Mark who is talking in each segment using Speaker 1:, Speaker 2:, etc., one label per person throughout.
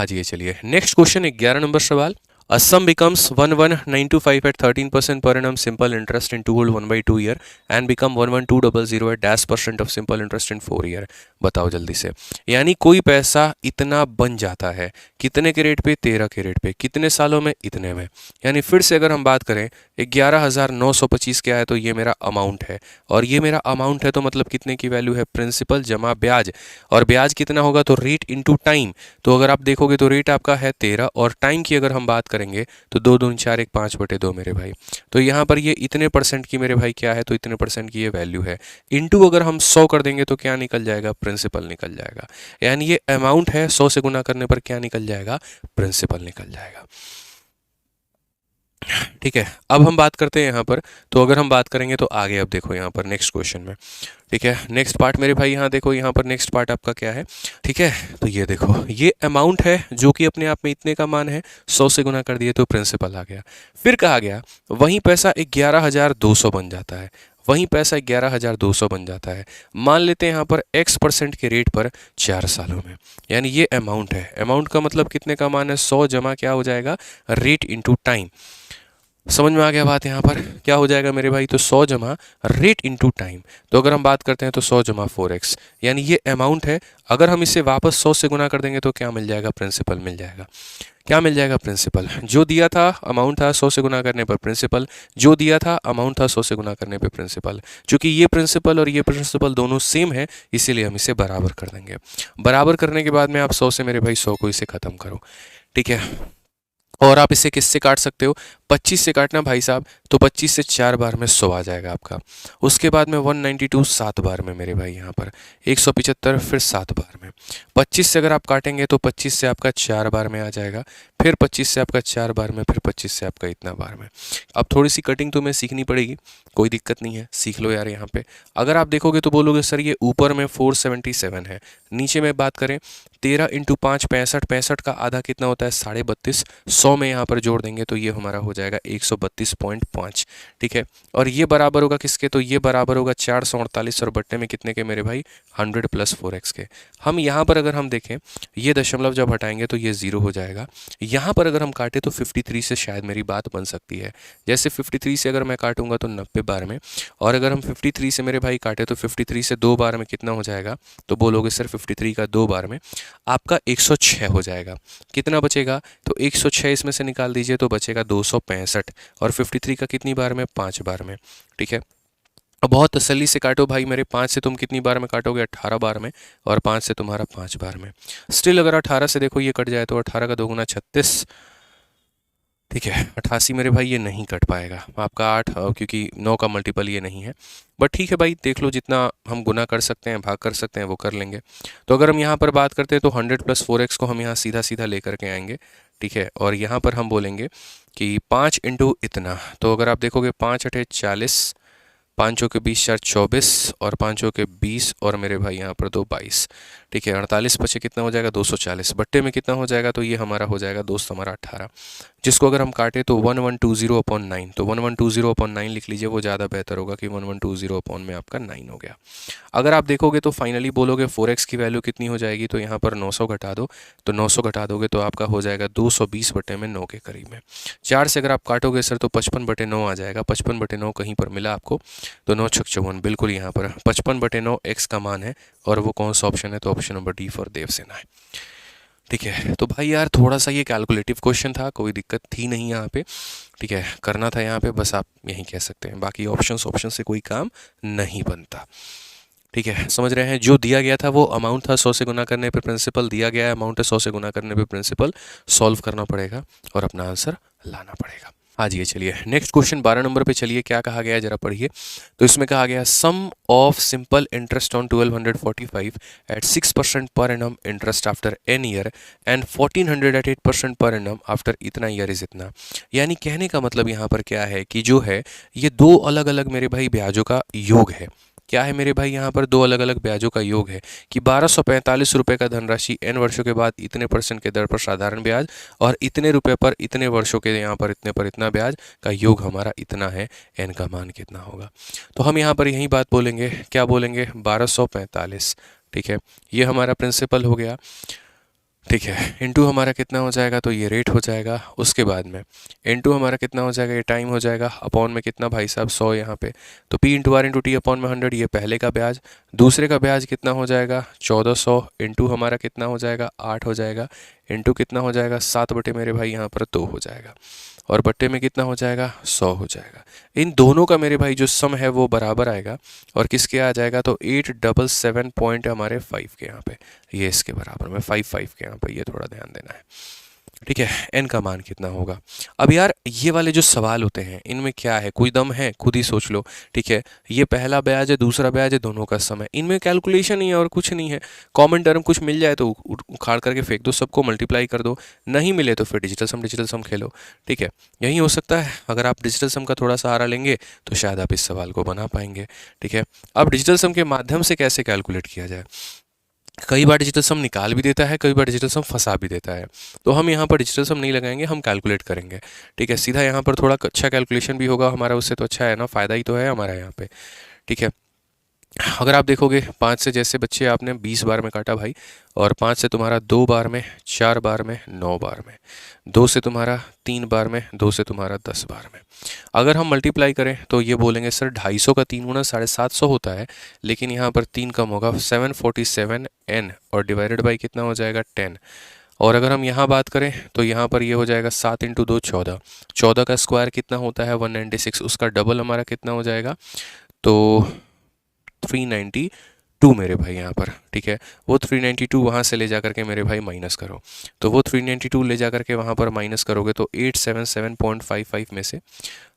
Speaker 1: आज ये चलिए नेक्स्ट क्वेश्चन 11 नंबर सवाल। A sum becomes 11925 at 13% per annum simple interest in 2 whole 1/2 year and become 11200 at dash% of simple interest in 4 year। बताओ जल्दी से। यानी कोई पैसा इतना बन जाता है, कितने के रेट पे? 13 के रेट पे। कितने सालों में? इतने में। यानी फिर से अगर हम बात करें 11,925 क्या है, तो ये मेरा अमाउंट है, और ये मेरा अमाउंट है तो मतलब कितने की वैल्यू है? प्रिंसिपल जमा ब्याज। और ब्याज कितना होगा? तो रेट इंटू टाइम। तो अगर आप देखोगे तो रेट आपका है 13, और टाइम की अगर हम बात करेंगे तो 2 दूनी 4 1 5/2 मेरे भाई। तो यहाँ पर ये इतने परसेंट की मेरे भाई क्या है? तो इतने परसेंट की ये वैल्यू है। इंटू अगर हम 100 कर देंगे तो क्या निकल जाएगा? प्रिंसिपल निकल जाएगा। यानी ये अमाउंट है, 100 से गुना करने पर क्या निकल जाएगा? प्रिंसिपल निकल जाएगा। ठीक है, अब हम बात करते हैं यहाँ पर। तो अगर हम बात करेंगे तो आगे अब देखो यहाँ पर नेक्स्ट क्वेश्चन में। ठीक है, नेक्स्ट पार्ट मेरे भाई यहाँ देखो, यहाँ पर नेक्स्ट पार्ट आपका क्या है? ठीक है, तो ये देखो ये अमाउंट है जो कि अपने आप में इतने का मान है, 100 से गुना कर दिए तो प्रिंसिपल आ गया। फिर कहा गया वहीं पैसा 11,200 बन जाता है, वहीं पैसा 11,200 बन जाता है। मान लेते हैं यहाँ पर x% के रेट पर 4 सालों में। यानी ये अमाउंट है, अमाउंट का मतलब कितने का मान है? 100 जमा क्या हो जाएगा? Rate into time. समझ में आ गया बात? यहाँ पर क्या हो जाएगा मेरे भाई? तो 100 जमा रेट इंटू टाइम। तो अगर हम बात करते हैं तो 100 जमा 4x, यानी ये अमाउंट है। अगर हम इसे वापस 100 से गुना कर देंगे तो क्या मिल जाएगा? प्रिंसिपल मिल जाएगा। क्या मिल जाएगा? प्रिंसिपल। जो दिया था अमाउंट था 100 से गुना करने पर प्रिंसिपल, जो दिया था अमाउंट था 100 से गुना करने पर प्रिंसिपल। चूंकि ये प्रिंसिपल और ये प्रिंसिपल दोनों सेम है, इसीलिए हम इसे बराबर कर देंगे। बराबर करने के बाद में आप 100 से मेरे भाई 100 को इसे खत्म करो। ठीक है, और आप इसे किससे काट सकते हो? 25 से काटना भाई साहब, तो 25 से 4 बार में 100 आ जाएगा आपका। उसके बाद में 192 7 बार में मेरे भाई, यहाँ पर 175 फिर 7 बार में। 25 से अगर आप काटेंगे तो 25 से आपका 4 बार में आ जाएगा, फिर 25 से आपका 4 बार में, फिर 25 से आपका इतना बार में। अब थोड़ी सी कटिंग तुम्हें सीखनी पड़ेगी, कोई दिक्कत नहीं है, सीख लो यार। यहाँ पे अगर आप देखोगे तो बोलोगे सर ये ऊपर में 477 है, नीचे में बात करें 13 इंटू 5 65, 65 का आधा कितना होता है? 32.5। 100 में यहाँ पर जोड़ देंगे तो ये हमारा हो जाएगा 132.5। ठीक है, और ये बराबर होगा किसके? तो ये बराबर होगा 448, और बट्टे में कितने के मेरे भाई? 100 + 4x के। हम यहाँ पर अगर हम देखें ये दशमलव जब हटाएंगे तो ये 0 हो जाएगा। यहाँ पर अगर हम काटें तो 53 से शायद मेरी बात बन सकती है। जैसे 53 से अगर मैं काटूंगा तो 90 बार में, और अगर हम 53 से मेरे भाई काटे तो 53 से 2 बार में कितना हो जाएगा? तो बोलोगे सर 53 का 2 बार में आपका 106 हो जाएगा। कितना बचेगा? तो 106 इसमें से निकाल दीजिए तो बचेगा 265, और 53 का कितनी बार में? 5 बार में। ठीक है, अब बहुत तसल्ली से काटो भाई मेरे। 5 से तुम कितनी बार में काटोगे? 18 बार में, और 5 से तुम्हारा 5 बार में। स्टिल अगर 18 से देखो ये कट जाए तो 18 का 2 गुना 36। ठीक है, 88 मेरे भाई ये नहीं कट पाएगा आपका 8, क्योंकि 9 का मल्टीपल ये नहीं है। बट ठीक है भाई, देख लो जितना हम गुना कर सकते हैं, भाग कर सकते हैं, वो कर लेंगे। तो अगर हम यहाँ पर बात करते हैं तो 100 + 4x को हम यहाँ सीधा सीधा लेकर के आएंगे। ठीक है, और यहाँ पर हम बोलेंगे कि 5 इंटू इतना। तो अगर आप देखोगे 5 × 8 = 40, 5 के 20 4 24, और 5 के 20, और मेरे भाई यहाँ पर 2 22। ठीक है, 48 बचे कितना हो जाएगा? 240। बट्टे में कितना हो जाएगा? तो ये हमारा हो जाएगा दोस्त हमारा 18, जिसको अगर हम काटे तो 1120/9। तो 1120/9 लिख लीजिए, वो ज़्यादा बेहतर होगा कि 1120 में आपका 9 हो गया। अगर आप देखोगे तो फाइनली बोलोगे 4x की वैल्यू कितनी हो जाएगी? तो यहाँ पर 900 घटा दो, तो 900 घटा दोगे तो आपका हो जाएगा 220/9 के करीब में। 4 से अगर आप काटोगे सर तो 55/9 आ जाएगा। 55/9 कहीं पर मिला आपको, तो 9 × 6 = 54। बिल्कुल यहाँ पर 55/9 x का मान है, और वो कौन सा ऑप्शन है? तो option number D for Devasena है। ठीक है, तो भाई यार थोड़ा सा ये कैलकुलेटिव क्वेश्चन था, कोई दिक्कत थी नहीं यहाँ पे। ठीक है, करना था यहाँ पे, बस आप यही कह सकते हैं। बाकी ऑप्शन से कोई काम नहीं बनता। ठीक है, समझ रहे हैं? जो दिया गया था वो अमाउंट था, 100 से गुना करने पे प्रिंसिपल दिया गया है, अमाउंट है 100 से गुना करने पे प्रिंसिपल। सॉल्व करना पड़ेगा और अपना आंसर लाना पड़ेगा। आज ये चलिए नेक्स्ट क्वेश्चन 12 नंबर पे चलिए, क्या कहा गया है जरा पढ़िए। तो इसमें कहा गया sum of simple interest on 1245 at 6% per annum interest after n year and 1400 at 8% per annum after इतना ईयर इज इतना। यानी कहने का मतलब यहाँ पर क्या है कि जो है ये दो अलग अलग मेरे भाई ब्याजों का योग है। क्या है मेरे भाई? यहाँ पर दो अलग अलग ब्याजों का योग है कि 1245 रुपये का धनराशि n वर्षों के बाद इतने % के दर पर साधारण ब्याज, और इतने रुपए पर इतने वर्षों के यहाँ पर इतने पर इतना ब्याज का योग हमारा इतना है। n का मान कितना होगा? तो हम यहाँ पर यही बात बोलेंगे, क्या बोलेंगे? 1245। ठीक है, ये हमारा प्रिंसिपल हो गया। ठीक है। इनटू हमारा कितना हो जाएगा, तो ये रेट हो जाएगा। उसके बाद में इनटू हमारा कितना हो जाएगा, ये टाइम हो जाएगा। अपॉन में कितना भाई साहब 100 यहाँ पे, तो P into R into T upon में 100, ये पहले का ब्याज। दूसरे का ब्याज कितना हो जाएगा 1400, इंटू हमारा कितना हो जाएगा 8 हो जाएगा, इंटू कितना हो जाएगा 7 बटे मेरे भाई यहाँ पर 2 हो जाएगा, और बट्टे में कितना हो जाएगा 100 हो जाएगा। इन दोनों का मेरे भाई जो सम है वो बराबर आएगा, और किसके आ जाएगा, तो 877 पॉइंट हमारे 5 के यहाँ पे, ये इसके बराबर में 5 के यहाँ पे, ये थोड़ा ध्यान देना है। ठीक है, एन का मान कितना होगा। अब यार ये वाले जो सवाल होते हैं इनमें क्या है, कोई दम है, खुद ही सोच लो। ठीक है, ये पहला ब्याज है, दूसरा ब्याज है, दोनों का सम है, इनमें कैलकुलेशन ही है और कुछ नहीं है। कॉमन टर्म कुछ मिल जाए तो उखाड़ करके फेंक दो, सबको मल्टीप्लाई कर दो, नहीं मिले तो फिर डिजिटल सम खेलो। ठीक है, यही हो सकता है। अगर आप डिजिटल सम का थोड़ा सहारा लेंगे तो शायद आप इस सवाल को बना पाएंगे। ठीक है, अब डिजिटल सम के माध्यम से कैसे कैलकुलेट किया जाए। कई बार डिजिटल सम निकाल भी देता है, कई बार डिजिटल सम फंसा भी देता है। तो हम यहाँ पर डिजिटल सम नहीं लगाएंगे, हम कैलकुलेट करेंगे। ठीक है, सीधा यहाँ पर थोड़ा अच्छा कैलकुलेशन भी होगा हमारा, उससे तो अच्छा है ना, फ़ायदा ही तो है हमारा यहाँ पे। ठीक है, अगर आप देखोगे 5 से जैसे बच्चे आपने 20 बार में काटा भाई, और 5 से तुम्हारा 2 बार में, 4 बार में, 9 बार में, 2 से तुम्हारा 3 बार में, 2 से तुम्हारा 10 बार में। अगर हम मल्टीप्लाई करें तो ये बोलेंगे सर 250 का 3 गुना 750 होता है, लेकिन यहाँ पर 3 कम होगा, 747 n, और डिवाइडेड बाई कितना हो जाएगा 10। और अगर हम यहाँ बात करें तो यहाँ पर ये हो जाएगा 7 इंटू 2 14, 14 का स्क्वायर कितना होता है 196, उसका डबल हमारा कितना हो जाएगा, तो 392 मेरे भाई यहाँ पर। ठीक है, वो 392 वहाँ से ले जा करके मेरे भाई माइनस करो, तो वो 392 ले जा करके वहाँ पर माइनस करोगे तो 877.55 में से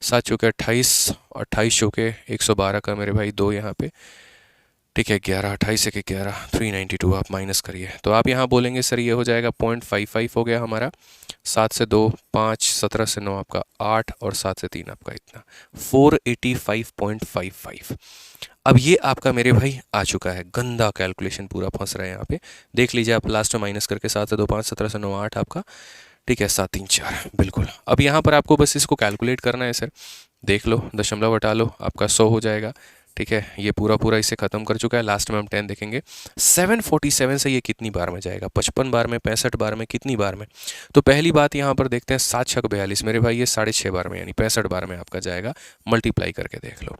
Speaker 1: 7 चौके 28, 28 चौके 112 का मेरे भाई 2 यहाँ पे। ठीक है, 11, 28 एक 11, 392 आप माइनस करिए, तो आप यहाँ बोलेंगे सर ये हो जाएगा 0.55 हो गया हमारा। 7 से 2 5, 17 से 9 आपका 8, और 7 से 3 आपका इतना 485.55। अब ये आपका मेरे भाई आ चुका है। गंदा कैलकुलेशन पूरा फंस रहा है यहाँ पे, देख लीजिए आप लास्ट में माइनस करके 7 से 2 5, 17 से 9 8 आपका। ठीक है, 7 3 4 बिल्कुल। अब यहाँ पर आपको बस इसको कैलकुलेट करना है सर, देख लो, दशमलव हटा लो, आपका 100 हो जाएगा। ठीक है, ये पूरा इसे ख़त्म कर चुका है। लास्ट में हम 10 देखेंगे। 747 से ये कितनी बार में जाएगा, 55 बार में, 65 बार में, कितनी बार में। तो पहली बात यहाँ पर देखते हैं, 7 छक 42 मेरे भाई, ये 6.5 बार में, यानी 65 बार में आपका जाएगा। मल्टीप्लाई करके देख लो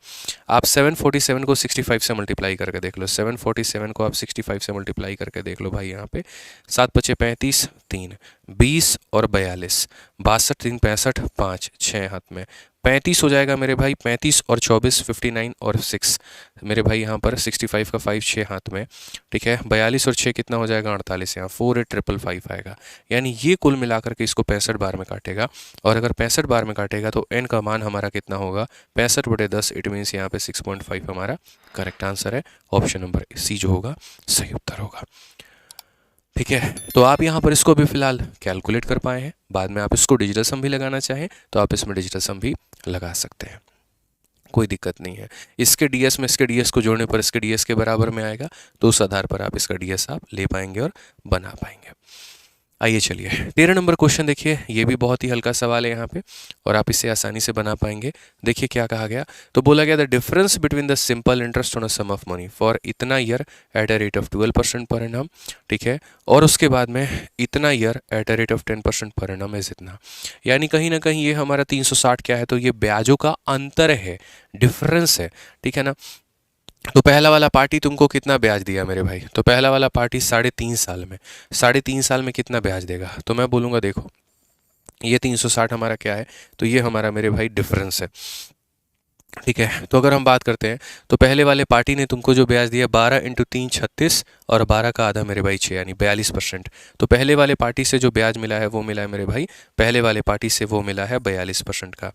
Speaker 1: आप, 747 को 65 से मल्टीप्लाई करके देख लो, 747 को आप 65 से मल्टीप्लाई करके देख लो भाई यहाँ पे। 7 पचे 35, 3 20 और 42, 62 3 65, 5 6 हाथ में 35 हो जाएगा मेरे भाई। 35 और 24 59 और 6 मेरे भाई यहाँ पर 65 का 5 6 हाथ में। ठीक है, 42 और 6 कितना हो जाएगा 48, यहाँ 48555 आएगा। यानी ये कुल मिलाकर के इसको 65 बार में काटेगा, और अगर 65 बार में काटेगा तो n का मान हमारा कितना होगा 65/10। इट मीन्स यहाँ पे 6.5 हमारा करेक्ट आंसर है। ऑप्शन नंबर सी जो होगा सही उत्तर होगा। ठीक है, तो आप यहाँ पर इसको भी फिलहाल कैलकुलेट कर पाए हैं। बाद में आप इसको डिजिटल सम भी लगाना चाहें तो आप इसमें डिजिटल सम भी लगा सकते हैं, कोई दिक्कत नहीं है। इसके डीएस में इसके डीएस को जोड़ने पर इसके डीएस के बराबर में आएगा, तो उस आधार पर आप इसका डीएस आप ले पाएंगे और बना पाएंगे। आइए चलिए 13 नंबर क्वेश्चन देखिए, ये भी बहुत ही हल्का सवाल है यहाँ पे, और आप इसे आसानी से बना पाएंगे। देखिए क्या कहा गया, तो बोला गया the difference between the simple interest on a sum of money for इतना year at a rate of 12% per annum. ठीक है, और उसके बाद में इतना year at a rate of 10% per annum is इतना। यानी कहीं ना कहीं ये हमारा 360 क्या है, तो ये ब्याजों का अंतर है, डिफरेंस है। ठीक है ना, तो पहला वाला पार्टी तुमको कितना ब्याज दिया मेरे भाई, तो पहला वाला पार्टी 3.5 साल में, 3.5 साल में कितना ब्याज देगा, तो मैं बोलूँगा देखो ये 360 हमारा क्या है, तो ये हमारा मेरे भाई डिफरेंस है। ठीक है, तो अगर हम बात करते हैं तो पहले वाले पार्टी ने तुमको जो ब्याज दिया 12 इंटू 3 36, और 12 का आधा मेरे भाई 6, यानी 42%। तो पहले वाले पार्टी से जो ब्याज मिला है वो मिला है मेरे भाई, पहले वाले पार्टी से वो मिला है 42% का।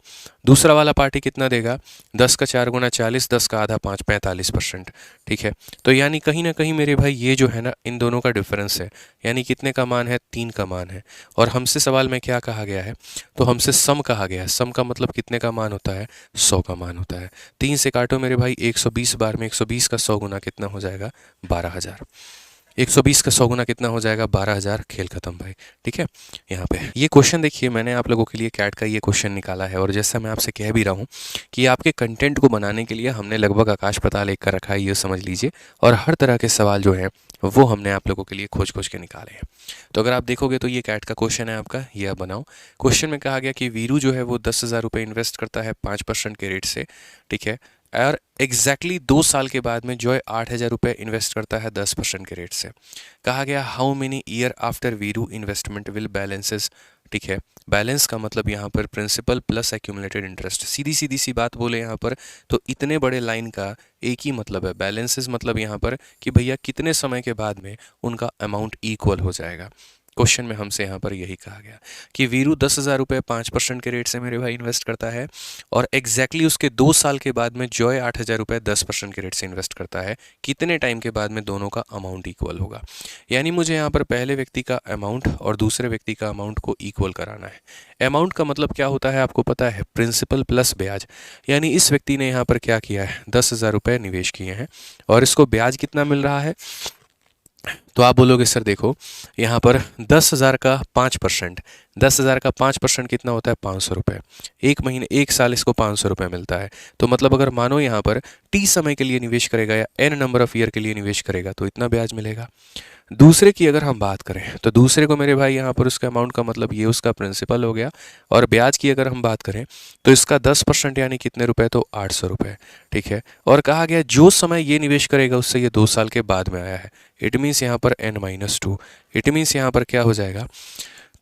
Speaker 1: दूसरा वाला पार्टी कितना देगा, 10 का 4 गुना 40, 10 का आधा 5 45%। ठीक है, तो यानी कहीं ना कहीं मेरे भाई ये जो है ना इन दोनों का डिफरेंस है, यानी कितने का मान है 3 का मान है। और हमसे सवाल में क्या कहा गया है, तो हमसे सम कहा गया है। सम का मतलब कितने का मान होता है, 100 का मान होता है। 3 से काटो मेरे भाई 120 बार में, 120 का 100 गुना कितना हो जाएगा 12,000। 120 का 100 गुना कितना हो जाएगा 12,000। खेल खत्म भाई। ठीक है, यहाँ पे ये क्वेश्चन देखिए, मैंने आप लोगों के लिए कैट का ये क्वेश्चन निकाला है, और जैसा मैं आपसे कह भी रहा हूँ कि आपके कंटेंट को बनाने के लिए हमने लगभग आकाश पाताल एक कर रखा है, ये समझ लीजिए। और हर तरह के सवाल जो हैं वो हमने आप लोगों के लिए खोज खोज के निकाले हैं। तो अगर आप देखोगे तो ये कैट का क्वेश्चन है आपका, ये आप बनाओ। क्वेश्चन में कहा गया कि वीरू जो है वो 10,000 रुपये इन्वेस्ट करता है 5% के रेट से, ठीक है, और एग्जैक्टली 2 साल के बाद में जॉय 8,000 रुपये इन्वेस्ट करता है 10% के रेट से। कहा गया how many year after Veeru investment will balances, ठीक है, बैलेंस का मतलब यहाँ पर प्रिंसिपल प्लस एक्यूमुलेटेड इंटरेस्ट, सीधी सीधी सी बात बोले यहाँ पर तो इतने बड़े लाइन का एक ही मतलब है, बैलेंसेस मतलब यहाँ पर कि भैया कितने समय के बाद में उनका अमाउंट इक्वल हो जाएगा। क्वेश्चन में हमसे यहाँ पर यही कहा गया कि वीरू 10,000 रुपये 5% के रेट से मेरे भाई इन्वेस्ट करता है और एग्जैक्टली उसके 2 साल के बाद में जॉय 8,000 रुपये 10% के रेट से इन्वेस्ट करता है। कितने टाइम के बाद में दोनों का अमाउंट इक्वल होगा, यानी मुझे यहाँ पर पहले व्यक्ति का अमाउंट और दूसरे व्यक्ति का अमाउंट को इक्वल कराना है। अमाउंट का मतलब क्या होता है आपको पता है, प्रिंसिपल प्लस ब्याज, यानी इस व्यक्ति ने यहाँ पर क्या किया है, 10,000 रुपये निवेश किए हैं और इसको ब्याज कितना मिल रहा है। तो आप बोलोगे सर देखो यहाँ पर 10,000 का 5%, 10,000 का 5% कितना होता है, 500 रुपये। एक महीने 1 साल इसको 500 रुपये मिलता है। तो मतलब अगर मानो यहाँ पर टी समय के लिए निवेश करेगा या एन नंबर ऑफ ईयर के लिए निवेश करेगा तो इतना ब्याज मिलेगा। दूसरे की अगर हम बात करें तो दूसरे को मेरे भाई यहाँ पर उसका अमाउंट का मतलब ये उसका प्रिंसिपल हो गया, और ब्याज की अगर हम बात करें तो इसका 10% यानी कितने रुपए, तो 800 रुपये, ठीक है। और कहा गया जो समय ये निवेश करेगा उससे ये 2 साल के बाद में आया है। इट मीन्स यहाँ पर n-2, इट मीन्स यहाँ पर क्या हो जाएगा,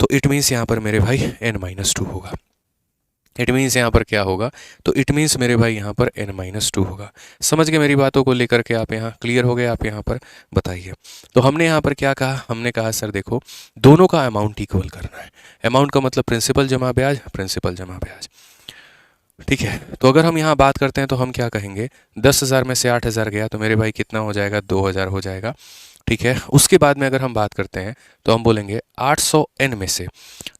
Speaker 1: तो इट मीन्स यहाँ पर मेरे भाई n-2 होगा। इट मीन्स यहाँ पर क्या होगा, तो इट मीन्स मेरे भाई यहाँ पर n-2 होगा। समझ गए मेरी बातों को लेकर के, आप यहाँ क्लियर हो गए, आप यहाँ पर बताइए। तो हमने यहाँ पर क्या कहा, हमने कहा सर देखो दोनों का अमाउंट इक्वल करना है। अमाउंट का मतलब प्रिंसिपल जमा ब्याज, प्रिंसिपल जमा ब्याज, ठीक है। तो अगर हम यहाँ बात करते हैं तो हम क्या कहेंगे, 10,000 में से 8,000 गया तो मेरे भाई कितना हो जाएगा, 2,000 हो जाएगा, ठीक है। उसके बाद में अगर हम बात करते हैं तो हम बोलेंगे 800 n में से,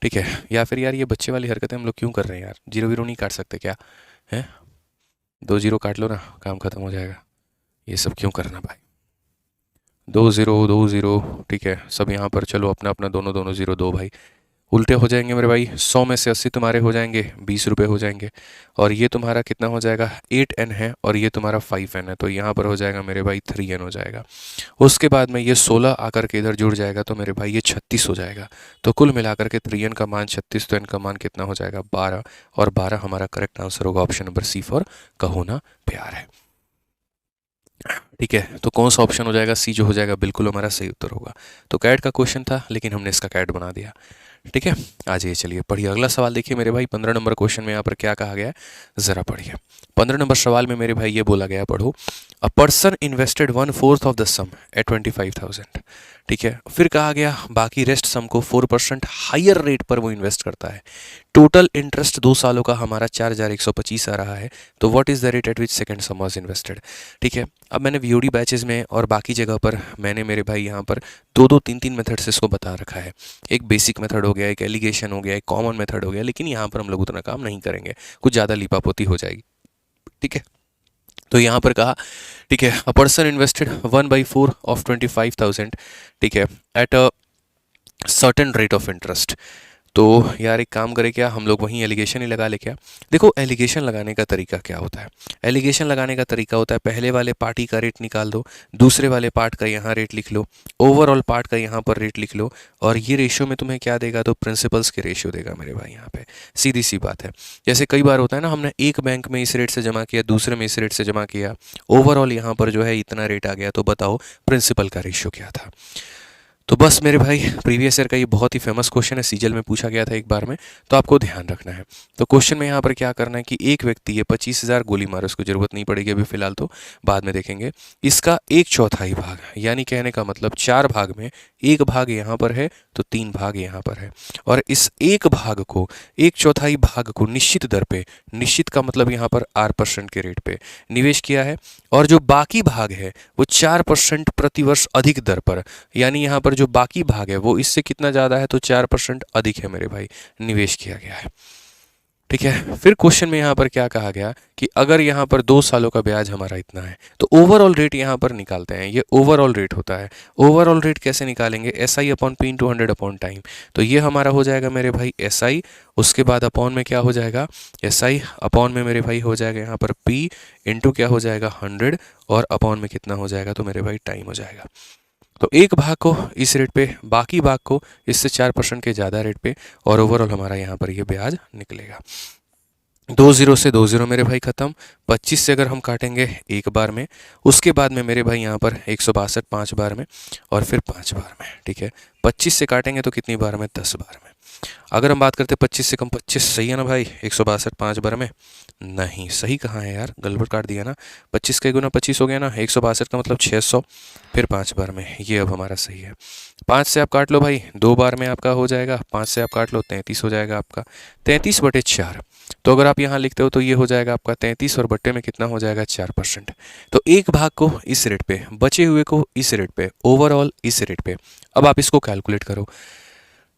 Speaker 1: ठीक है। या फिर यार ये बच्चे वाली हरकतें हम लोग क्यों कर रहे हैं यार, जीरो वीरो नहीं काट सकते क्या, हैं 2 0 काट लो ना, काम खत्म हो जाएगा। ये सब क्यों करना भाई, 2 0 2 0, ठीक है। सब यहाँ पर चलो अपना अपना दोनों दोनों 0 दो भाई, उल्टे हो जाएंगे मेरे भाई। 100 में से 80 तुम्हारे हो जाएंगे, 20 रुपये हो जाएंगे। और ये तुम्हारा कितना हो जाएगा, 8n है, और ये तुम्हारा 5n है, तो यहाँ पर हो जाएगा मेरे भाई 3n हो जाएगा। उसके बाद में ये 16 आकर के इधर जुड़ जाएगा तो मेरे भाई ये 36 हो जाएगा। तो कुल मिलाकर के 3n का मान 36, तो n का मान कितना हो जाएगा, 12, और 12 हमारा करेक्ट आंसर होगा ऑप्शन नंबर सी फॉर कहो ना प्यार है, ठीक है। तो कौन सा ऑप्शन हो जाएगा, सी जो हो जाएगा बिल्कुल हमारा सही उत्तर होगा। तो कैट का क्वेश्चन था लेकिन हमने इसका कैट बना दिया, ठीक है। आ जाइए चलिए पढ़िए अगला सवाल, देखिए मेरे भाई 15 नंबर क्वेश्चन में यहाँ पर क्या कहा गया है, ज़रा पढ़िए। 15 नंबर सवाल में मेरे भाई ये बोला गया, पढ़ो, a person invested 1/4 of the sum at 25,000, ठीक है। फिर कहा गया बाकी रेस्ट सम को 4% हायर रेट पर वो इन्वेस्ट करता है। टोटल इंटरेस्ट 2 सालों का हमारा 4,125 आ रहा है। तो what is the rate at which second some was invested, ठीक है। अब मैंने वीओडी बैचेज में और बाकी जगह पर मैंने मेरे भाई यहाँ पर 2-2 3-3 मेथड से इसको बता रखा है। एक बेसिक मेथड हो गया, एक एलिगेशन हो गया, एक कॉमन मेथड हो गया, लेकिन यहाँ पर हम लोग उतना काम नहीं करेंगे, कुछ ज़्यादा लिपापोती हो जाएगी, ठीक है। तो यहाँ पर कहा, ठीक है, अ पर्सन इन्वेस्टेड 1/4 ऑफ 25,000, ठीक है, at a certain rate of interest. तो यार एक काम करें क्या, हम लोग वहीं एलिगेशन ही लगा ले क्या। देखो एलिगेशन लगाने का तरीका क्या होता है, एलिगेशन लगाने का तरीका होता है पहले वाले पार्टी का रेट निकाल दो, दूसरे वाले पार्ट का यहाँ रेट लिख लो, ओवरऑल पार्ट का यहाँ पर रेट लिख लो, और ये रेशियो में तुम्हें क्या देगा, तो प्रिंसिपल्स के रेशियो देगा मेरे भाई। यहाँ पे सीधी सी बात है, जैसे कई बार होता है ना, हमने एक बैंक में इस रेट से जमा किया, दूसरे में इस रेट से जमा किया, ओवरऑल यहाँ पर जो है इतना रेट आ गया, तो बताओ प्रिंसिपल का रेशियो क्या था। तो बस मेरे भाई प्रीवियस ईयर का ये बहुत ही फेमस क्वेश्चन है, सीजल में पूछा गया था एक बार में, तो आपको ध्यान रखना है। तो क्वेश्चन में यहाँ पर क्या करना है कि एक व्यक्ति ये 25,000 गोली मारे, उसको जरूरत नहीं पड़ेगी अभी फिलहाल, तो बाद में देखेंगे। इसका 1/4 भाग, यानी कहने का मतलब 4 भाग में 1 भाग यहाँ पर है तो 3 भाग यहाँ पर है, और इस 1 भाग को 1/4 भाग को निश्चित दर पे, निश्चित का मतलब यहाँ पर R% के रेट पे निवेश किया है, और जो बाकी भाग है वो 4% प्रतिवर्ष अधिक दर पर, यानी यहाँ पर जो बाकी भाग है वो इससे कितना ज़्यादा है, तो 4% अधिक है मेरे भाई, निवेश किया गया है, ठीक है। फिर क्वेश्चन में यहाँ पर क्या कहा गया कि अगर यहाँ पर 2 सालों का ब्याज हमारा इतना है, तो ओवरऑल रेट यहाँ पर निकालते हैं। ये ओवरऑल रेट होता है, ओवरऑल रेट कैसे निकालेंगे, SI/P/100/टाइम। तो ये हमारा हो जाएगा मेरे भाई SI, उसके बाद अपॉन में क्या हो जाएगा, SI अपॉन में मेरे भाई हो जाएगा यहाँ पर P इंटू क्या हो जाएगा 100, और अपॉन में कितना हो जाएगा, तो मेरे भाई टाइम हो जाएगा। तो एक भाग को इस रेट पे, बाकी भाग को इससे 4% के ज़्यादा रेट पे, और ओवरऑल हमारा यहाँ पर ये ब्याज निकलेगा। 2 0 से 2 0 मेरे भाई ख़त्म। 25 से अगर हम काटेंगे एक बार में, उसके बाद में मेरे भाई यहाँ पर 162 5 बार में, और फिर 5 बार में। ठीक है, 25 से काटेंगे तो कितनी बार में? 10 बार में। अगर हम बात करते हैं 25 से कम 25, सही है ना भाई? 162 5 बार में नहीं, सही कहाँ है यार, गलत काट दिया ना। 25 के गुना 25 हो गया ना, 162 का मतलब 600, फिर 5 बार में, ये अब हमारा सही है। 5 से आप काट लो भाई, 2 बार में आपका हो जाएगा। 5 से आप काट लो, 33 हो जाएगा आपका, 33/4। तो अगर आप यहाँ लिखते हो तो ये हो जाएगा आपका 33, और बट्टे में कितना हो जाएगा? 4%। तो एक भाग को इस रेट पे, बचे हुए को इस रेट पे, ओवरऑल इस रेट पे। अब आप इसको कैलकुलेट करो।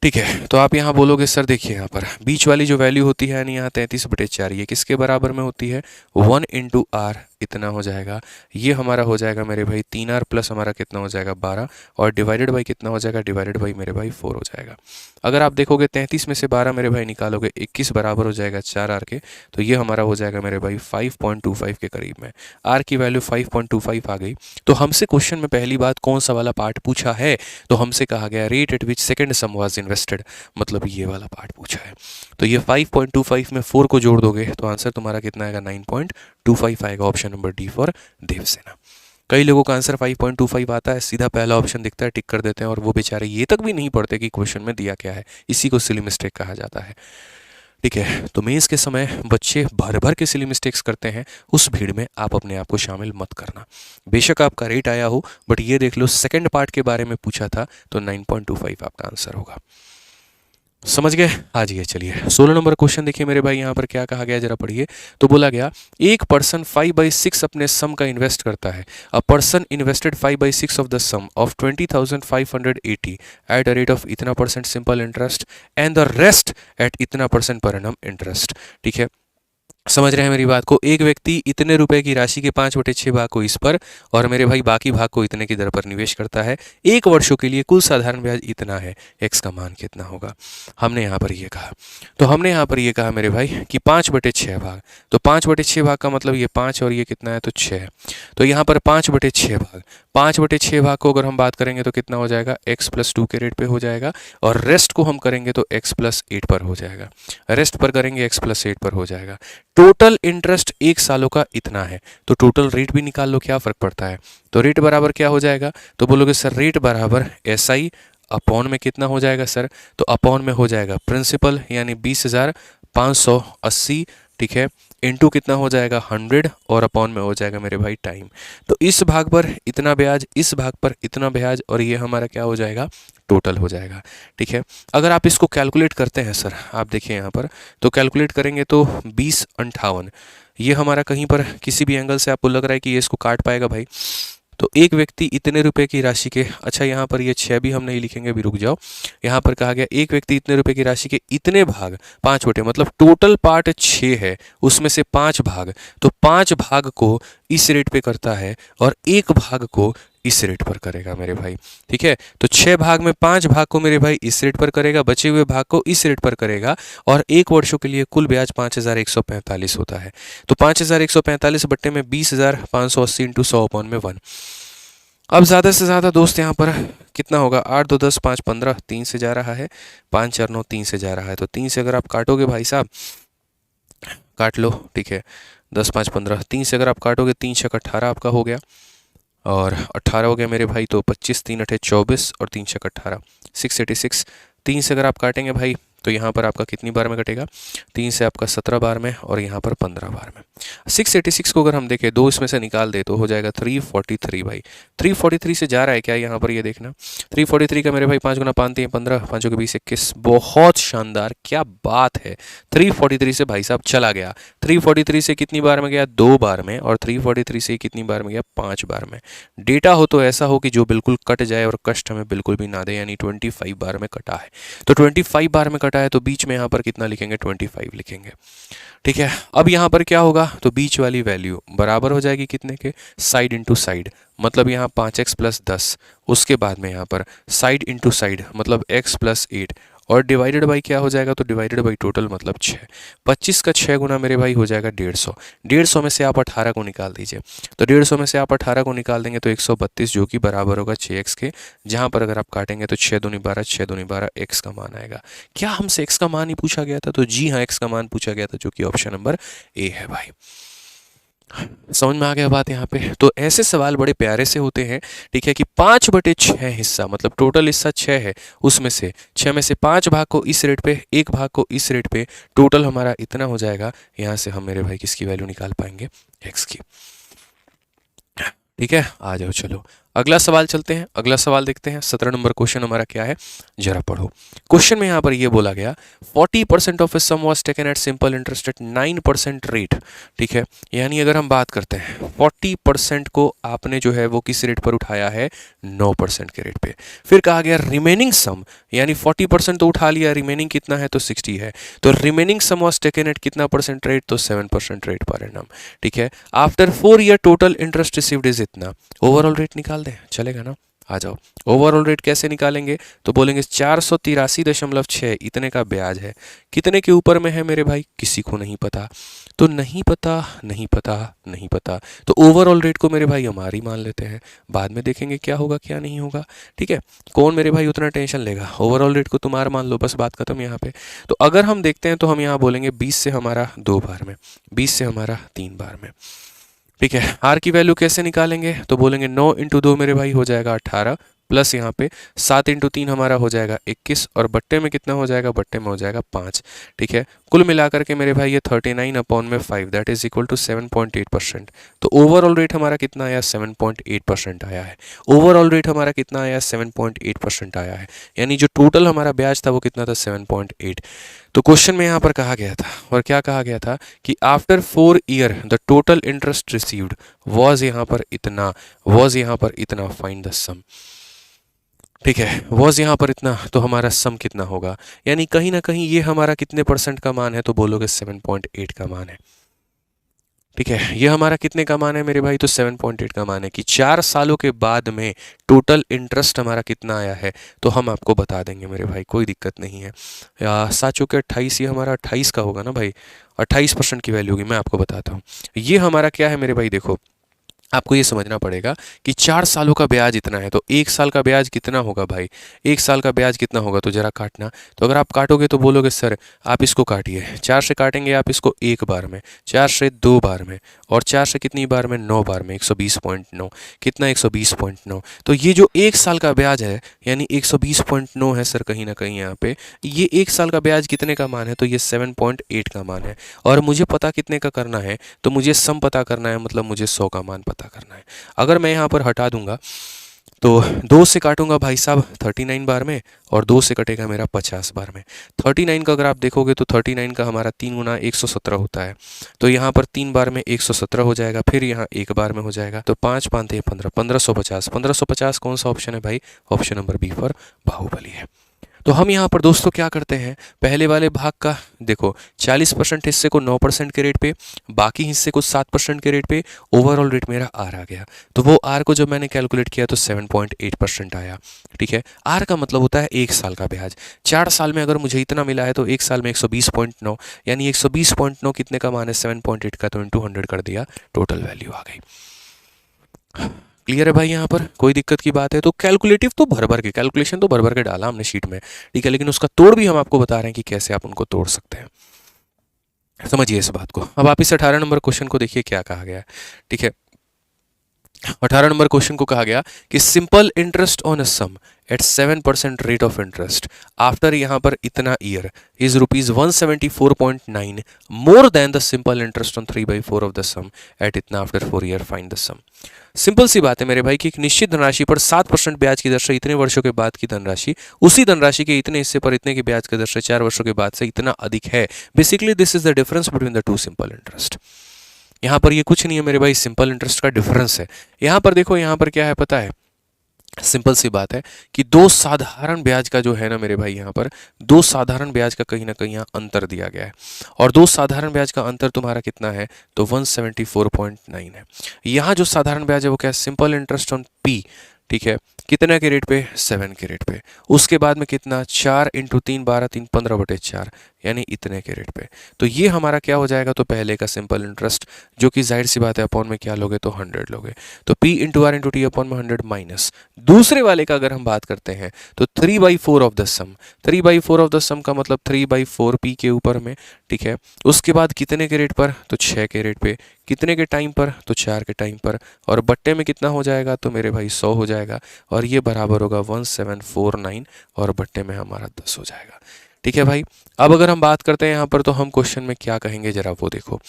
Speaker 1: ठीक है, तो आप यहाँ बोलोगे सर देखिए यहाँ पर बीच वाली जो वैल्यू होती है यानी यहाँ 33/4, ये किसके बराबर में होती है? 1 × R इतना हो जाएगा। ये हमारा हो जाएगा मेरे भाई 3R प्लस हमारा कितना हो जाएगा? 12, और डिवाइडेड बाई कितना हो जाएगा? डिवाइडेड बाई मेरे भाई 4 हो जाएगा। अगर आप देखोगे 33 में से 12 मेरे भाई निकालोगे, 21 बराबर हो जाएगा 4R के, तो ये हमारा हो जाएगा मेरे भाई 5.25 के करीब में। R की वैल्यू 5.25 आ गई। तो हमसे क्वेश्चन में पहली बात कौन सा वाला पार्ट पूछा है? तो हमसे कहा गया rate at which second some was invested, मतलब ये वाला पार्ट पूछा है। तो ये 5.25 में 4 को जोड़ दोगे तो आंसर तुम्हारा कितना आएगा? 9.25 आएगा। Option number D for Devasena. कई लोगों का आंसर 5.25 आता है, सीधा पहला ऑप्शन दिखता है, टिक कर देते हैं, और वो बेचारे ये तक भी नहीं पढ़ते कि क्वेश्चन में दिया क्या है। इसी को सिली मिस्टेक कहा जाता है। ठीक है, तो मेंस के समय बच्चे भर भर के सिली मिस्टेक्स करते हैं, उस भीड़ में आप अपने आप को शामिल मत करना। बेशक आपका रेट आया हो, बट ये देख लो सेकंड पार्ट के बारे में पूछा था, तो 9.25 आपका आंसर होगा। समझ गए? आ जाइए, चलिए 16 नंबर क्वेश्चन देखिए मेरे भाई, यहाँ पर क्या कहा गया जरा पढ़िए। तो बोला गया एक पर्सन 5/6 अपने सम का इन्वेस्ट करता है। A person invested 5/6 of the sum of 20,580 at a rate of इतना % simple interest and the rest at इतना % पर एनम इंटरेस्ट। ठीक है, समझ रहे हैं मेरी बात को? एक व्यक्ति इतने रुपए की राशि के 5/6 भाग को इस पर, और मेरे भाई बाकी भाग को इतने की दर पर निवेश करता है 1 वर्षों के लिए। कुल साधारण ब्याज इतना है, एक्स का मान कितना होगा? हमने यहाँ पर ये कहा, तो हमने यहाँ पर ये कहा मेरे भाई कि 5/6 भाग, तो 5/6 भाग का मतलब ये 5 और ये कितना है? तो 6। तो यहाँ पर 5/6 भाग, 5/6 भाग को अगर हम बात करेंगे तो कितना हो जाएगा? x+2 के रेट पे हो जाएगा, और रेस्ट को हम करेंगे तो x+8 पर हो जाएगा। रेस्ट पर करेंगे x+8 पर हो जाएगा। टोटल इंटरेस्ट 1 सालों का इतना है, तो टोटल रेट भी निकाल लो, क्या फर्क पड़ता है? तो रेट बराबर क्या हो जाएगा? तो बोलोगे सर रेट बराबर SI अपॉन में कितना हो जाएगा सर? तो अपॉन में हो जाएगा प्रिंसिपल यानी 20,580, ठीक है, इनटू कितना हो जाएगा? 100, और अपॉन में हो जाएगा मेरे भाई टाइम। तो इस भाग पर इतना ब्याज, इस भाग पर इतना ब्याज, और ये हमारा क्या हो जाएगा? टोटल हो जाएगा। ठीक है, अगर आप इसको कैलकुलेट करते हैं सर, आप देखिए यहाँ पर, तो कैलकुलेट करेंगे तो 2058, ये हमारा कहीं पर किसी भी एंगल से आपको लग रहा है कि ये इसको काट पाएगा भाई? तो एक व्यक्ति इतने रुपए की राशि के, अच्छा यहाँ पर ये 6 भी हम नहीं लिखेंगे, भी रुक जाओ। यहाँ पर कहा गया एक व्यक्ति इतने रुपए की राशि के इतने भाग 5/6, मतलब टोटल पार्ट 6 है, उसमें से 5 भाग, तो 5 भाग को इस रेट पे करता है और 1 भाग को इस रेट पर करेगा मेरे भाई। ठीक है, तो 6 भाग में 5 भाग को मेरे भाई इस रेट पर करेगा, बचे हुए भाग को इस रेट पर करेगा, और 1 वर्षों के लिए कुल ब्याज 5,145 होता है। तो 5,145 बट्टे में 20,580 इंटू 100/1। अब ज़्यादा से ज़्यादा दोस्त यहाँ पर कितना होगा? 8 2 10 5 15, 3 से जा रहा है, 5 4 9, 3 से जा रहा है, तो 3 से अगर आप काटोगे भाई साहब, काट लो, ठीक है, 10 5 15, 3 से अगर आप काटोगे, 3 6 18 आपका हो गया, और 18 हो गया मेरे भाई, तो 25 3 8 24, और 3 6 18, 686। 3 से अगर आप काटेंगे भाई तो यहाँ पर आपका कितनी बार में कटेगा? 3 से आपका 17 बार में, और यहाँ पर 15 बार में। 686 को अगर हम देखें, 2 इसमें से निकाल दे तो हो जाएगा 343 भाई। 343 से जा रहा है क्या यहाँ पर? ये देखना, 343 का मेरे भाई 5 गुना 5 3 15, 5 के 20 21, बहुत शानदार, क्या बात है। 343 से भाई साहब चला गया। 343 से कितनी बार में गया? 2 बार में, और 343 से कितनी बार में गया? 5 बार में। डेटा हो तो ऐसा हो कि जो बिल्कुल कट जाए और कष्ट हमें बिल्कुल भी ना दे, यानी 25 बार में कटा है। तो 25 बार में कटा है, तो बीच में यहाँ पर कितना लिखेंगे? 25 लिखेंगे। ठीक है, अब यहाँ पर क्या होगा? तो बीच वाली वैल्यू बराबर हो जाएगी कितने के? साइड इंटू साइड, मतलब यहाँ 5x + 10, उसके बाद में यहाँ पर साइड इंटू साइड, मतलब x + 8, और डिवाइडेड बाई क्या हो जाएगा, तो डिवाइडेड बाई टोटल मतलब 6। 25 का 6 गुना मेरे भाई हो जाएगा 150। 150 में से आप 18 को निकाल दीजिए, तो 150 में से आप 18 को निकाल देंगे तो 132, जो कि बराबर होगा 6x के। जहाँ पर अगर आप काटेंगे तो 6 दूनी 12, 6 दूनी 12, x का मान आएगा। क्या हमसे x का मान ही पूछा गया था? तो जी हाँ, x का मान पूछा गया था, जो कि ऑप्शन नंबर ए है भाई। समझ में आ गया बात यहाँ पे? तो ऐसे सवाल बड़े प्यारे से होते हैं, ठीक है, कि 5/6 हिस्सा, मतलब टोटल हिस्सा 6 है, उसमें से 6 में से 5 भाग को इस रेट पे, 1 भाग को इस रेट पे, टोटल हमारा इतना हो जाएगा। यहाँ से हम मेरे भाई किसकी वैल्यू निकाल पाएंगे? x की। ठीक है, आ जाओ, चलो अगला सवाल चलते हैं। अगला सवाल देखते हैं। 17 नंबर क्वेश्चन हमारा क्या है, जरा पढ़ो। क्वेश्चन में यहाँ पर ये बोला गया 40% of a sum was taken at simple interest at 9% rate. ठीक है, यानी अगर हम बात करते हैं 40% को आपने जो है वो किस रेट पर उठाया है? 9% के रेट पे। फिर कहा गया रिमेनिंग सम, यानी 40% तो उठा लिया, रिमेनिंग कितना है? तो 60 है। तो remaining sum was taken at कितना परसेंट रेट? तो 7% रेट पर एनम। ठीक है, after 4 year total interest received is इतना। ओवरऑल रेट निकाल दें, चलेगा ना? आ जाओ, ओवरऑल रेट कैसे निकालेंगे? तो बोलेंगे 483.6 इतने का ब्याज है। कितने के ऊपर में है मेरे भाई? किसी को नहीं पता। तो नहीं पता, नहीं पता, नहीं पता, तो ओवरऑल रेट को मेरे भाई हमारी मान लेते हैं, बाद में देखेंगे क्या होगा क्या नहीं होगा। ठीक है, कौन मेरे भाई उतना टेंशन लेगा? ओवरऑल रेट को तुम्हारा मान लो, बस बात खत्म यहाँ पे। तो अगर हम देखते हैं तो हम यहाँ बोलेंगे 20 से हमारा 2 बार में, 20 से हमारा 3 बार में। ठीक है, आर की वैल्यू कैसे निकालेंगे? तो बोलेंगे 9 इंटू 2 मेरे भाई हो जाएगा 18, प्लस यहाँ पे 7 इंटू 3 हमारा हो जाएगा 21, और बट्टे में कितना हो जाएगा? बट्टे में हो जाएगा 5। ठीक है, कुल मिलाकर के मेरे भाई ये 39/5 दैट इज इक्वल टू 7.8%। तो ओवरऑल रेट हमारा कितना आया? 7.8% आया है। ओवरऑल रेट हमारा कितना आया? 7.8% आया है। यानी जो टोटल हमारा ब्याज था वो कितना था? 7.8। तो क्वेश्चन में यहाँ पर कहा गया था, और क्या कहा गया था कि after 4 year the total interest received was यहाँ पर इतना, वॉज यहाँ पर इतना, फाइंड द सम। ठीक है, वॉज यहाँ पर इतना, तो हमारा सम कितना होगा? यानी कहीं ना कहीं ये हमारा कितने परसेंट का मान है? तो बोलोगे 7.8 का मान है। ठीक है, ये हमारा कितने का मान है मेरे भाई? तो 7.8 का मान है कि 4 सालों के बाद में टोटल इंटरेस्ट हमारा कितना आया है, तो हम आपको बता देंगे मेरे भाई, कोई दिक्कत नहीं है। 7 चौके 28, ये हमारा 28 का होगा ना भाई, 28% की वैल्यू होगी। मैं आपको बताता हूँ ये हमारा क्या है मेरे भाई। देखो, आपको ये समझना पड़ेगा कि 4 सालों का ब्याज इतना है, तो 1 साल का ब्याज कितना होगा भाई? 1 साल का ब्याज कितना होगा? तो जरा काटना। तो अगर आप काटोगे तो बोलोगे सर आप इसको काटिए, 4 से काटेंगे आप इसको 1 बार में, 4 से 2 बार में, और 4 से कितनी बार में? 9 बार में। 120.9 कितना? 120.9। तो ये जो 1 साल का ब्याज है, यानी 120.9 है सर कहीं ना कहीं यहाँ पे। ये 1 साल का ब्याज कितने का मान है? तो ये 7.8 का मान है। और मुझे पता कितने का करना है? तो मुझे सम पता करना है, मतलब मुझे 100 का मान पता करना है। अगर मैं यहाँ पर हटा दूंगा तो 2 से काटूंगा भाई साहब 39 बार में, और 2 से कटेगा मेरा 50 बार में। 39 का अगर आप देखोगे तो 39 का हमारा 3 गुना 117 होता है। तो यहाँ पर 3 बार में 117 हो जाएगा, फिर यहाँ 1 बार में हो जाएगा, तो 5 5 15, 1550। 1550 कौन सा ऑप्शन है भाई? Option number B for Baahubali है। तो हम यहाँ पर दोस्तों क्या करते हैं, पहले वाले भाग का देखो 40% हिस्से को 9% के रेट पे, बाकी हिस्से को 7% के रेट पे, ओवरऑल रेट मेरा आर आ गया। तो वो आर को जब मैंने कैलकुलेट किया तो 7.8% आया। ठीक है, आर का मतलब होता है 1 साल का ब्याज। 4 साल में अगर मुझे इतना मिला है तो 1 साल में 120.9, यानी 120.9 कितने का मान है? 7.8 का, तो इंटू 100 कर दिया, टोटल वैल्यू आ गई। क्लियर है भाई? यहाँ पर कोई दिक्कत की बात है? तो कैलकुलेटिव तो भर भर के, कैलकुलेशन तो भर भर के डाला हमने शीट में, ठीक है, लेकिन उसका तोड़ भी हम आपको बता रहे हैं कि कैसे आप उनको तोड़ सकते हैं। समझिए इस बात को। अब आप इस 18 नंबर क्वेश्चन को देखिए क्या कहा गया है। ठीक है, 18 नंबर क्वेश्चन को कहा गया कि simple interest on a sum at 7% rate of interest after यहाँ पर इतना year is ₹174.9 more than the simple interest on 3/4 of the sum at इतना after 4 year, find the sum. Simple सी बात है मेरे भाई कि एक निश्चित धनराशि पर 7% ब्याज की दर से इतने वर्षों के बाद की धनराशि उसी धनराशि के इतने हिस्से पर इतने की ब्याज की दर से 4 वर्षों के बाद से इतना अधिक है। Basically this is the difference between the two simple interest. यहाँ पर ये कुछ नहीं है मेरे भाई, सिंपल इंटरेस्ट का डिफरेंस है। यहाँ पर देखो, यहाँ पर क्या है पता है, सिंपल सी बात है कि 2 साधारण ब्याज का जो है ना मेरे भाई, यहाँ पर 2 साधारण ब्याज का कहीं ना कहीं यहाँ अंतर दिया गया है, और 2 साधारण ब्याज का अंतर तुम्हारा कितना है? तो 174.9 है। यहाँ जो साधारण ब्याज है वो क्या है? Simple interest on P. ठीक है, कितना के रेट पे, 7 के रेट पे। उसके बाद में कितना, 4 इंटू 3 12 3 15/4 यानी इतने के रेट पे। तो ये हमारा क्या हो जाएगा, तो पहले का सिंपल इंटरेस्ट जो कि जाहिर सी बात है अपॉन में क्या लोगे, तो 100 लोगे। तो P into R into T upon में 100 माइनस दूसरे वाले का अगर हम बात करते हैं तो 3/4 of the sum. 3/4 of the sum का मतलब 3/4 P के ऊपर में, ठीक है। उसके बाद कितने के रेट पर, तो 6 के रेट पे। कितने के टाइम पर, तो 4 के टाइम पर। और बट्टे में कितना हो जाएगा, तो मेरे भाई 100 हो जाएगा और ये बराबर होगा 1749 और बट्टे में हमारा 10 हो जाएगा। ठीक है भाई। अब अगर हम बात करते हैं यहाँ पर तो हम क्वेश्चन में क्या कहेंगे जरा वो देखो।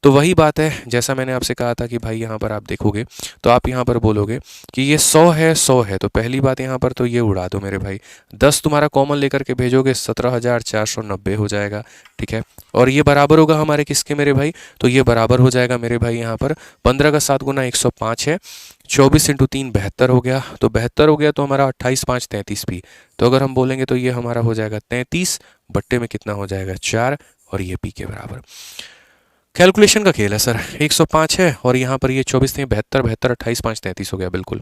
Speaker 1: तो वही बात है जैसा मैंने आपसे कहा था कि भाई यहाँ पर आप देखोगे तो आप यहाँ पर बोलोगे कि ये 100 है 100 है, तो पहली बात यहाँ पर तो ये उड़ा दो मेरे भाई। 10 तुम्हारा कॉमन लेकर के भेजोगे 17,490 हो जाएगा, ठीक है। और ये बराबर होगा हमारे किसके मेरे भाई, तो ये बराबर हो जाएगा मेरे भाई यहाँ पर 15 का 7 गुना 105 है, 24 इंटू 3 72 हो गया। तो 72 हो गया तो हमारा 28 5 33 पी। तो अगर हम बोलेंगे तो ये हमारा हो जाएगा 33, बट्टे में कितना हो जाएगा 4 और ये पी के बराबर। कैलकुलेशन का खेल है सर। 105 है और यहाँ पर ये 24 थे, 72 72 28 5 33 हो गया बिल्कुल।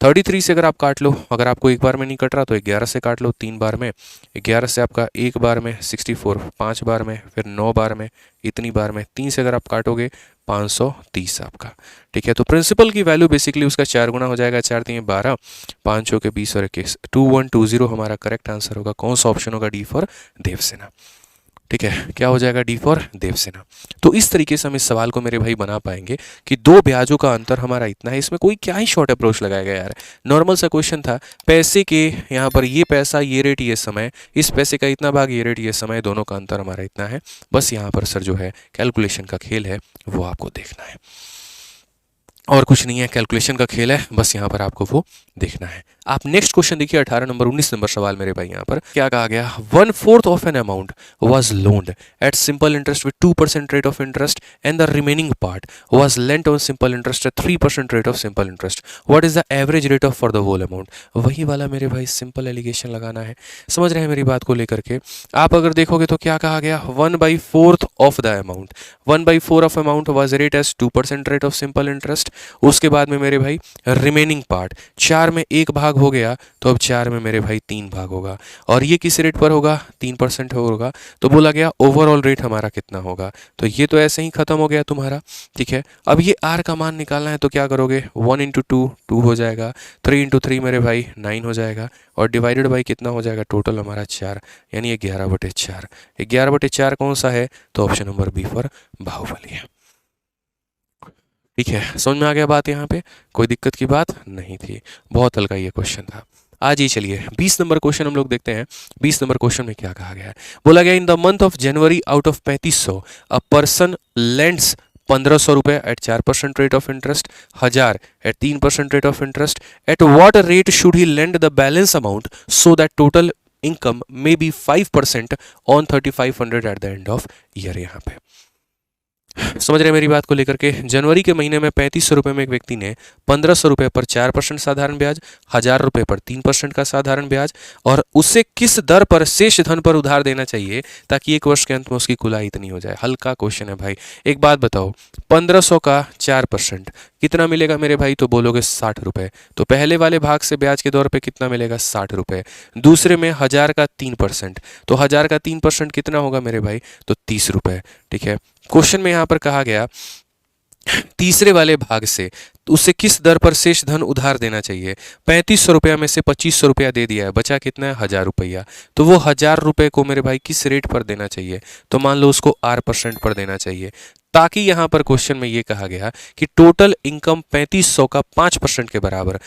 Speaker 1: 33 से अगर आप काट लो, अगर आपको एक बार में नहीं कट रहा तो 11 से काट लो 3 बार में, 11 से आपका एक बार में 64, 5 बार में, फिर 9 बार में, इतनी बार में, 3 से अगर आप काटोगे 530 आपका, ठीक है। तो प्रिंसिपल की वैल्यू बेसिकली उसका 4 गुना हो जाएगा, 4 3 12, 5 के 20 और 21, 2120 हमारा करेक्ट आंसर होगा। कौन सा ऑप्शन होगा, डी फॉर देवसेना, ठीक है। क्या हो जाएगा, डी फॉर देवसेना। तो इस तरीके से हम इस सवाल को मेरे भाई बना पाएंगे कि दो ब्याजों का अंतर हमारा इतना है, इसमें कोई क्या ही शॉर्ट अप्रोच लगाएगा यार। नॉर्मल सा क्वेश्चन था, पैसे के यहाँ पर ये पैसा ये रेट ये समय, इस पैसे का इतना भाग ये रेट ये समय, दोनों का अंतर हमारा इतना है। बस यहाँ पर सर जो है कैलकुलेशन का खेल है वो आपको देखना है और कुछ नहीं है, कैलकुलेशन का खेल है, बस यहाँ पर आपको वो देखना है। आप नेक्स्ट क्वेश्चन देखिए 18 नंबर 19 नंबर सवाल मेरे भाई। यहाँ पर क्या कहा गया, 1/4 of an amount was loaned at simple interest with 2% rate of interest and the remaining part was lent on simple interest at 3% rate of simple interest, what is the average rate of for the whole amount. वही वाला मेरे भाई simple allegation लगाना है, समझ रहे हैं मेरी बात को लेकर के। आप अगर देखोगे तो क्या कहा गया, 1/4 of the amount, 1/4 of amount was rate as 2% rate of simple interest. उसके बाद में मेरे भाई रिमेनिंग पार्ट, 4 में एक भाग हो गया तो अब 4 में मेरे भाई 3 भाग होगा और ये किस रेट पर होगा, 3% होगा। तो बोला गया ओवरऑल रेट हमारा कितना होगा, तो ये तो ऐसे ही खत्म हो गया तुम्हारा, ठीक है। अब ये आर का मान निकालना है तो क्या करोगे, 1 इंटू 2 2 हो जाएगा, 3 इंटू 3 मेरे भाई 9 हो जाएगा और डिवाइडेड बाई कितना हो जाएगा, टोटल हमारा 4 यानी 11/4। 11/4 कौन सा है, तो option number B for Baahubali है, ठीक है। समझ में आ गया बात, यहाँ पे कोई दिक्कत की बात नहीं थी, बहुत हल्का ये क्वेश्चन था। आज ही चलिए 20 नंबर क्वेश्चन हम लोग देखते हैं। 20 नंबर क्वेश्चन में क्या कहा गया है, बोला गया in the month of January out of 3500 a person lends 1500 रुपए at 4% rate of interest, 1000 at 3% rate of interest, at what rate should he lend the balance amount so that total income may be 5% on 3500 at the end of year. यहाँ पे समझ रहे हैं मेरी बात को लेकर के। जनवरी के महीने में 3500 रुपये में एक व्यक्ति ने 1500 रुपये पर 4% साधारण ब्याज, 1000 रुपये पर 3% का साधारण ब्याज और उसे किस दर पर शेष धन पर उधार देना चाहिए ताकि एक वर्ष के अंत में उसकी कुल आय इतनी हो जाए। हल्का क्वेश्चन है भाई। एक बात बताओ, 1500 का 4% कितना मिलेगा मेरे भाई, तो बोलोगे 60 रुपये। तो पहले वाले भाग से ब्याज के दौर पे कितना मिलेगा, 60 रुपये। दूसरे में 1000 का 3%, तो 1000 का 3% कितना होगा मेरे भाई, तो 30 रुपये, ठीक है। क्वेश्चन में यहाँ पर कहा गया तीसरे वाले भाग से उसे किस दर पर शेष धन उधार देना चाहिए। 3500 रुपया में से 2500 रुपया दे दिया है, बचा कितना है, 1000 रुपया। तो वो 1000 रुपये को मेरे भाई किस रेट पर देना चाहिए, तो मान लो उसको R% पर देना चाहिए, ताकि यहाँ पर क्वेश्चन में ये कहा गया कि टोटल इनकम 3500 का 5% के बराबर,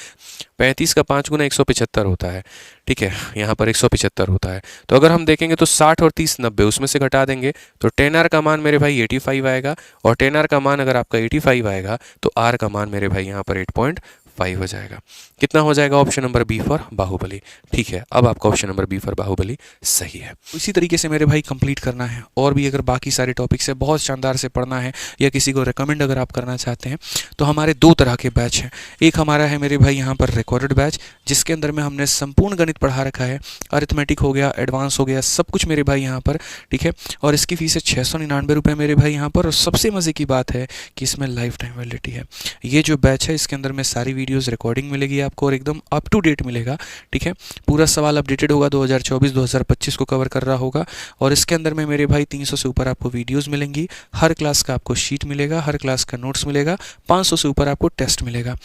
Speaker 1: 35 का 5 गुना 175 होता है, ठीक है। यहाँ पर 175 होता है। तो अगर हम देखेंगे तो 60 और 30 90, उसमें से घटा देंगे तो 10R का मान मेरे भाई 85 आएगा और 10R का मान अगर आपका 85 आएगा तो R का मान मेरे भाई यहाँ पर 8.5 हो जाएगा। कितना हो जाएगा, option number B for Baahubali, ठीक है। अब आपका option number B for Baahubali सही है।
Speaker 2: इसी तरीके से मेरे भाई कंप्लीट करना है और भी अगर बाकी सारे टॉपिक्स है बहुत शानदार से पढ़ना है या किसी को रिकमेंड अगर आप करना चाहते हैं तो हमारे दो तरह के बैच हैं। एक हमारा है मेरे भाई यहाँ पर रिकॉर्डेड बैच, जिसके अंदर में हमने संपूर्ण गणित पढ़ा रखा है, अरिथमेटिक हो गया, एडवांस हो गया, सब कुछ मेरे भाई यहाँ पर, ठीक है। और इसकी फीस है 699 रुपये मेरे भाई यहाँ पर। और सबसे मज़े की बात है कि इसमें लाइफ टाइम वैलिडिटी है। ये जो बैच है इसके अंदर में सारी वीडियोस रिकॉर्डिंग मिलेगी आपको और एकदम अप टू डेट मिलेगा। ठीक है, पूरा सवाल अपडेटेड होगा, 2024-2025 को कवर कर रहा होगा। और इसके अंदर में मेरे भाई 300 से ऊपर आपको वीडियोस मिलेंगी, हर क्लास का आपको शीट मिलेगा, हर क्लास का नोट्स मिलेगा, 500 से ऊपर आपको टेस्ट मिलेगा।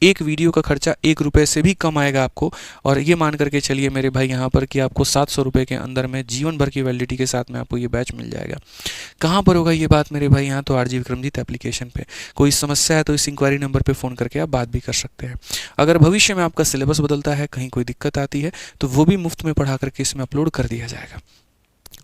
Speaker 2: एक वीडियो का खर्चा 1 रुपये से भी कम आएगा आपको। और ये मान करके चलिए मेरे भाई यहाँ पर कि आपको 700 रुपये के अंदर में जीवन भर की वैलिडिटी के साथ में आपको ये बैच मिल जाएगा। कहाँ पर होगा ये बात मेरे भाई? यहाँ तो आरजी विक्रमजीत एप्लीकेशन पे। कोई समस्या है तो इस इंक्वायरी नंबर पे फ़ोन करके आप बात भी कर सकते हैं। अगर भविष्य में आपका सिलेबस बदलता है, कहीं कोई दिक्कत आती है, तो वो भी मुफ्त में पढ़ा करके इसमें अपलोड कर दिया जाएगा।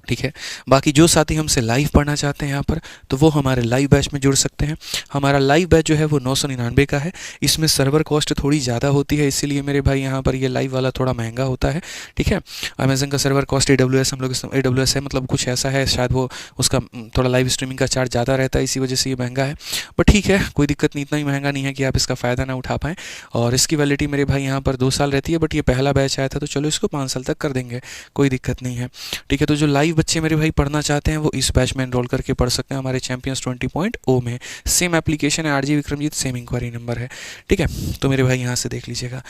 Speaker 2: ठीक है, बाकी जो साथी हमसे लाइव पढ़ना चाहते हैं यहाँ पर, तो वो हमारे लाइव बैच में जुड़ सकते हैं। हमारा लाइव बैच जो है वो 999 का है। इसमें सर्वर कॉस्ट थोड़ी ज़्यादा होती है, इसीलिए मेरे भाई यहाँ पर ये लाइव वाला थोड़ा महंगा होता है। ठीक है, अमेजन का सर्वर कॉस्ट AWS हम लोग AWS है, मतलब कुछ ऐसा है, शायद वो उसका थोड़ा लाइव स्ट्रीमिंग का चार्ज ज़्यादा रहता है, इसी वजह से ये महंगा है। बट ठीक है, कोई दिक्कत नहीं, इतना ही महंगा नहीं है कि आप इसका फ़ायदा ना उठा पाएँ। और इसकी वैलिडिटी मेरे भाई यहाँ पर 2 साल रहती है, बट ये पहला बैच आया था तो चलो इसको 5 साल तक कर देंगे, कोई दिक्कत नहीं है। ठीक है, तो जो लाइव बच्चे मेरे भाई पढ़ना चाहते हैं वो इस बैच में एनरोल करके पढ़ सकते हैं हमारे चैंपियंस 20.0 में। सेम एप्लीकेशन है, R G Vikramjit, same enquiry number है। ठीक है, तो मेरे भाई यहाँ से देख लीजिएगा।